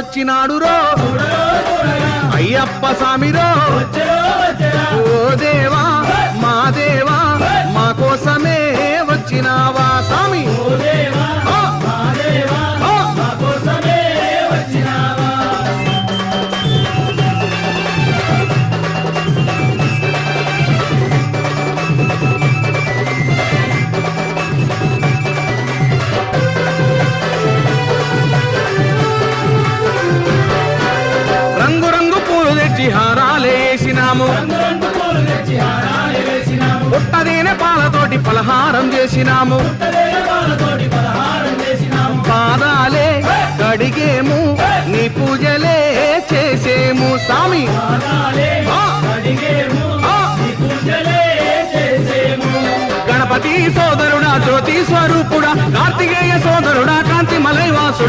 తోడొచ్చినాడు రో అయ్యప్ప స్వామిరో ఓ దేవా మా దేవా మా కోసమే వచ్చినావా స్వామి రంగు రంగు పూలు తెచ్చి హారాలేసినాము పుట్టదేనే పాలతోటి పలహారం చేసినాము పాదాలే కడిగేము నీ పూజలే చేసేము స్వామి గణపతి సోదరుడా జ్యోతి స్వరూపుడా కార్తికేయ సోదరుడా కాంతి మలైవాసుడా